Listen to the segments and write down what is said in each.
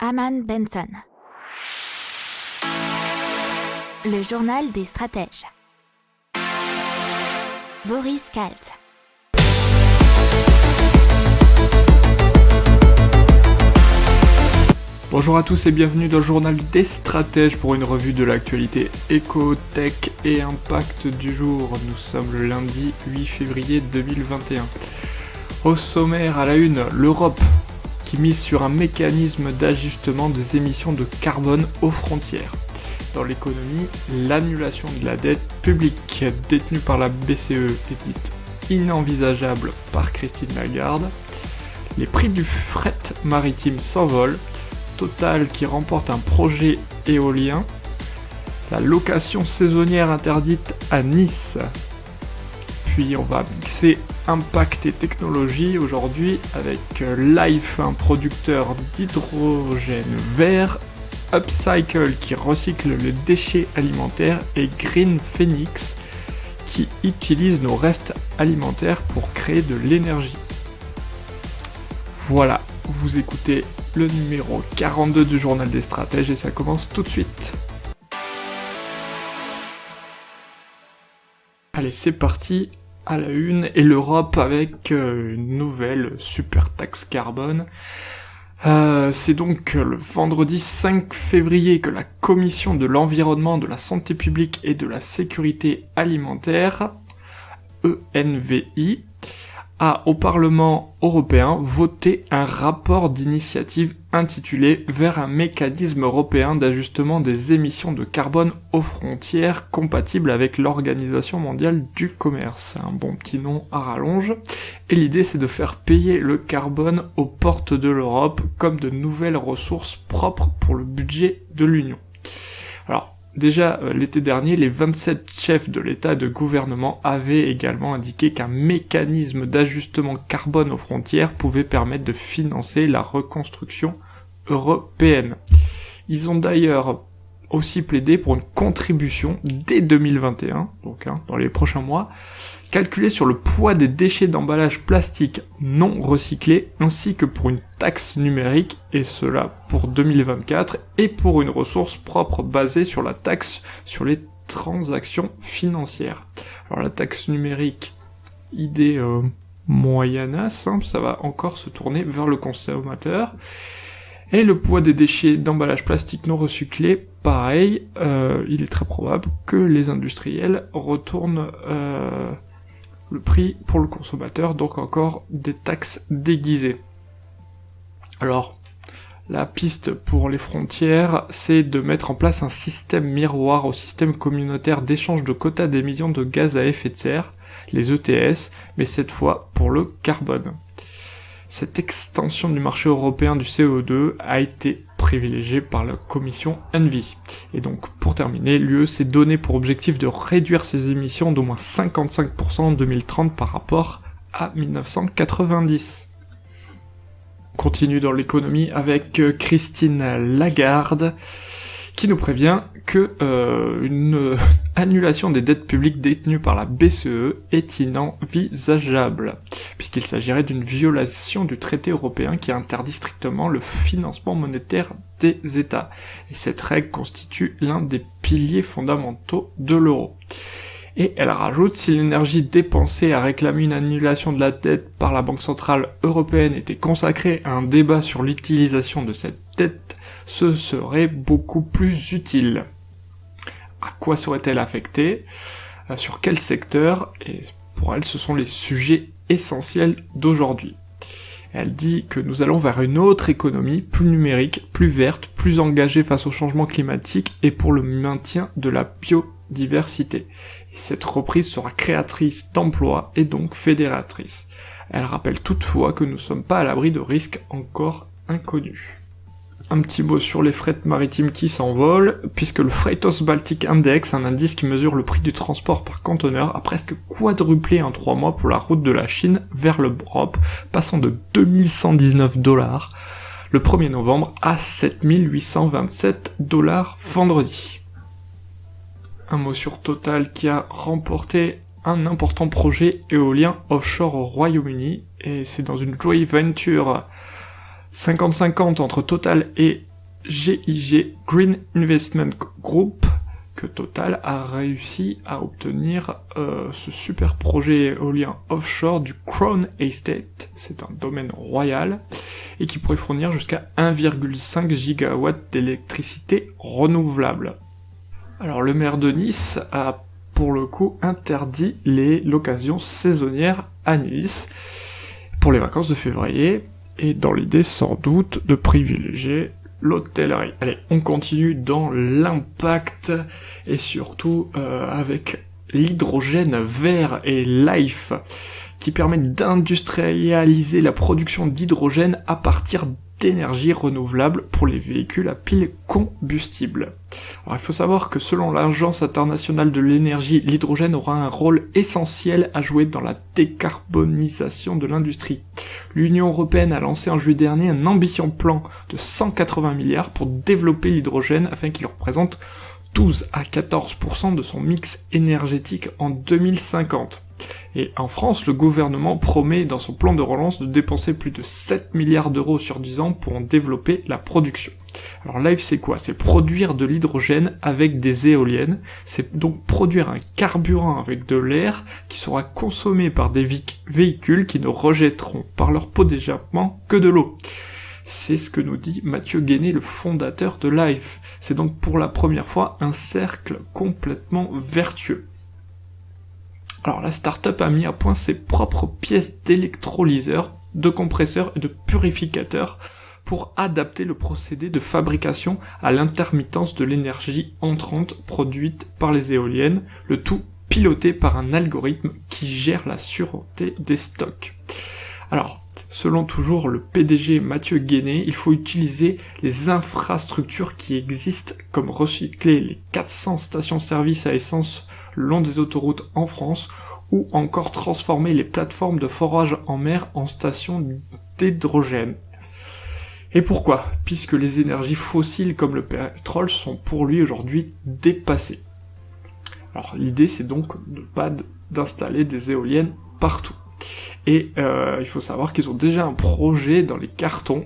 Aman Benson. Le journal des stratèges. Boris Kalt. Bonjour à tous et bienvenue dans le journal des stratèges pour une revue de l'actualité éco, tech et impact du jour. Nous sommes le lundi 8 février 2021. Au sommaire, à la une, l'Europe qui mise sur un mécanisme d'ajustement des émissions de carbone aux frontières. Dans l'économie, l'annulation de la dette publique détenue par la BCE est dite inenvisageable par Christine Lagarde. Les prix du fret maritime s'envolent. Total qui remporte un projet éolien. La location saisonnière interdite à Nice. Puis on va mixer impact et technologie aujourd'hui avec Life, un producteur d'hydrogène vert, Upcycle qui recycle les déchets alimentaires et Green Phoenix qui utilise nos restes alimentaires pour créer de l'énergie. Voilà, vous écoutez le numéro 42 du journal des stratèges et ça commence tout de suite. Allez, c'est parti. À la une, et l'Europe avec une nouvelle super taxe carbone. C'est donc le vendredi 5 février que la Commission de l'environnement, de la santé publique et de la sécurité alimentaire, ENVI, a au Parlement européen voté un rapport d'initiative intitulé « Vers un mécanisme européen d'ajustement des émissions de carbone aux frontières compatible avec l'Organisation mondiale du commerce ». Un bon petit nom à rallonge. Et l'idée c'est de faire payer le carbone aux portes de l'Europe comme de nouvelles ressources propres pour le budget de l'Union. Alors, déjà, l'été dernier, les 27 chefs de l'État et de gouvernement avaient également indiqué qu'un mécanisme d'ajustement carbone aux frontières pouvait permettre de financer la reconstruction européenne. Ils ont d'ailleurs aussi plaidé pour une contribution dès 2021, donc dans les prochains mois, calculée sur le poids des déchets d'emballage plastique non recyclés, ainsi que pour une taxe numérique, et cela pour 2024, et pour une ressource propre basée sur la taxe sur les transactions financières. Alors la taxe numérique, idée moyennasse, ça va encore se tourner vers le consommateur. Et le poids des déchets d'emballage plastique non recyclés, pareil, il est très probable que les industriels retournent le prix pour le consommateur, donc encore des taxes déguisées. Alors, la piste pour les frontières, c'est de mettre en place un système miroir au système communautaire d'échange de quotas d'émissions de gaz à effet de serre, les ETS, mais cette fois pour le carbone. Cette extension du marché européen du CO2 a été privilégiée par la commission ENVI. Et donc, pour terminer, l'UE s'est donné pour objectif de réduire ses émissions d'au moins 55% en 2030 par rapport à 1990. On continue dans l'économie avec Christine Lagarde, qui nous prévient que une annulation des dettes publiques détenues par la BCE est inenvisageable, puisqu'il s'agirait d'une violation du traité européen qui interdit strictement le financement monétaire des États. Et cette règle constitue l'un des piliers fondamentaux de l'euro. Et elle rajoute, si l'énergie dépensée à réclamer une annulation de la dette par la Banque Centrale Européenne était consacrée à un débat sur l'utilisation de cette dette, ce serait beaucoup plus utile. À quoi serait-elle affectée ? Sur quel secteur ? Et pour elle, ce sont les sujets essentiels d'aujourd'hui. Elle dit que nous allons vers une autre économie, plus numérique, plus verte, plus engagée face au changement climatique et pour le maintien de la biodiversité. Et cette reprise sera créatrice d'emplois et donc fédératrice. Elle rappelle toutefois que nous ne sommes pas à l'abri de risques encore inconnus. Un petit mot sur les frettes maritimes qui s'envolent, puisque le Freightos Baltic Index, un indice qui mesure le prix du transport par conteneur, a presque quadruplé en 3 mois pour la route de la Chine vers l'Europe, passant de 2119 $ le 1er novembre à 7827 $ vendredi. Un mot sur Total qui a remporté un important projet éolien offshore au Royaume-Uni, et c'est dans une joint venture 50-50 entre Total et GIG Green Investment Group que Total a réussi à obtenir ce super projet éolien offshore du Crown Estate, c'est un domaine royal, et qui pourrait fournir jusqu'à 1,5 gigawatts d'électricité renouvelable. Alors le maire de Nice a pour le coup interdit les locations saisonnières à Nice pour les vacances de février, et dans l'idée sans doute de privilégier l'hôtellerie. Allez, on continue dans l'impact, et surtout avec l'hydrogène vert et Life, qui permet d'industrialiser la production d'hydrogène à partir d'énergie renouvelable pour les véhicules à pile combustible. Alors il faut savoir que selon l'Agence internationale de l'énergie, l'hydrogène aura un rôle essentiel à jouer dans la décarbonisation de l'industrie. L'Union européenne a lancé en juillet dernier un ambitieux plan de 180 milliards pour développer l'hydrogène afin qu'il représente 12 à 14% de son mix énergétique en 2050. Et en France, le gouvernement promet dans son plan de relance de dépenser plus de 7 milliards d'euros sur 10 ans pour en développer la production. Alors Life c'est quoi? C'est produire de l'hydrogène avec des éoliennes, c'est donc produire un carburant avec de l'air qui sera consommé par des véhicules qui ne rejetteront par leur pot d'échappement que de l'eau. C'est ce que nous dit Mathieu Guéné, le fondateur de Life. C'est donc pour la première fois un cercle complètement vertueux. Alors la start-up a mis à point ses propres pièces d'électrolyseurs, de compresseurs et de purificateurs pour adapter le procédé de fabrication à l'intermittence de l'énergie entrante produite par les éoliennes, le tout piloté par un algorithme qui gère la sûreté des stocks. Alors, selon toujours le PDG Mathieu Guéné, il faut utiliser les infrastructures qui existent, comme recycler les 400 stations-service à essence le long des autoroutes en France, ou encore transformer les plateformes de forage en mer en stations d'hydrogène. Et pourquoi? Puisque les énergies fossiles comme le pétrole sont pour lui aujourd'hui dépassées. Alors l'idée c'est donc de pas d'installer des éoliennes partout. Et il faut savoir qu'ils ont déjà un projet dans les cartons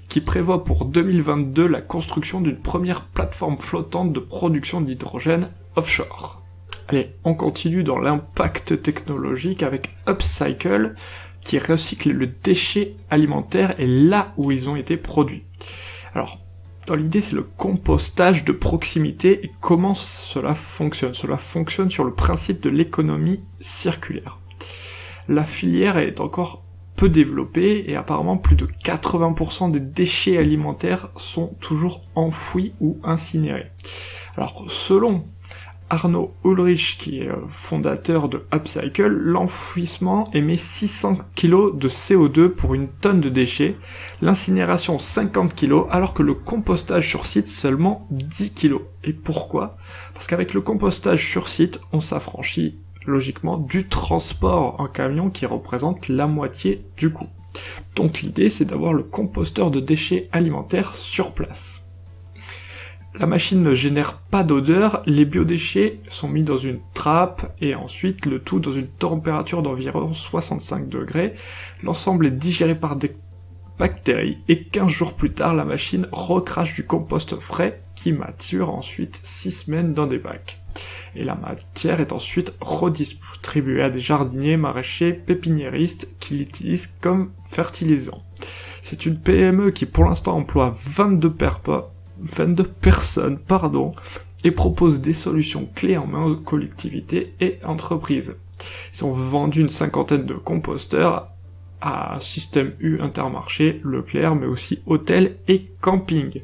qui prévoit pour 2022 la construction d'une première plateforme flottante de production d'hydrogène offshore. Allez, on continue dans l'impact technologique avec Upcycle, qui recycle le déchet alimentaire et là où ils ont été produits. Alors, dans l'idée, c'est le compostage de proximité et comment cela fonctionne. Cela fonctionne sur le principe de l'économie circulaire. La filière est encore peu développée et apparemment plus de 80% des déchets alimentaires sont toujours enfouis ou incinérés. Alors, selon Arnaud Ulrich, qui est fondateur de Upcycle, l'enfouissement émet 600 kg de CO2 pour une tonne de déchets, l'incinération 50 kg, alors que le compostage sur site seulement 10 kg. Et pourquoi? Parce qu'avec le compostage sur site, on s'affranchit logiquement du transport en camion qui représente la moitié du coût. Donc l'idée c'est d'avoir le composteur de déchets alimentaires sur place. La machine ne génère pas d'odeur, les biodéchets sont mis dans une trappe et ensuite le tout dans une température d'environ 65 degrés. L'ensemble est digéré par des bactéries et 15 jours plus tard, la machine recrache du compost frais qui mature ensuite 6 semaines dans des bacs. Et la matière est ensuite redistribuée à des jardiniers, maraîchers, pépiniéristes qui l'utilisent comme fertilisant. C'est une PME qui pour l'instant emploie 22 personnes, et propose des solutions clés en main aux collectivités et entreprises. Ils ont vendu une 50aine de composteurs à Système U, Intermarché, Leclerc, mais aussi hôtels et camping.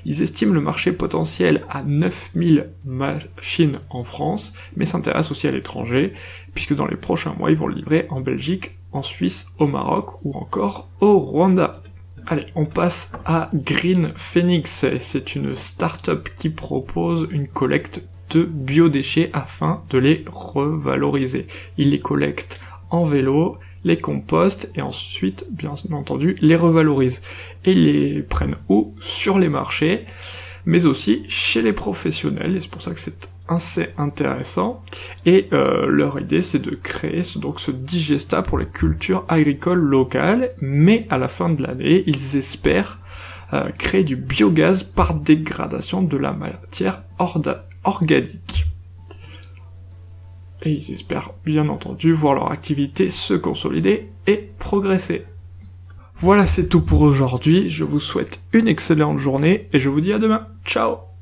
Ils estiment le marché potentiel à 9000 machines en France, mais s'intéressent aussi à l'étranger, puisque dans les prochains mois, ils vont livrer en Belgique, en Suisse, au Maroc ou encore au Rwanda. Allez, on passe à Green Phoenix. C'est une start-up qui propose une collecte de biodéchets afin de les revaloriser. Ils les collectent en vélo, les compostent et ensuite, bien entendu, les revalorisent. Et ils les prennent où? Sur les marchés, mais aussi chez les professionnels. Et c'est pour ça que c'est assez intéressant. Et leur idée, c'est de créer ce digesta pour les cultures agricoles locales, mais à la fin de l'année, ils espèrent créer du biogaz par dégradation de la matière organique. Et ils espèrent bien entendu voir leur activité se consolider et progresser. Voilà, c'est tout pour aujourd'hui, je vous souhaite une excellente journée et je vous dis à demain. Ciao!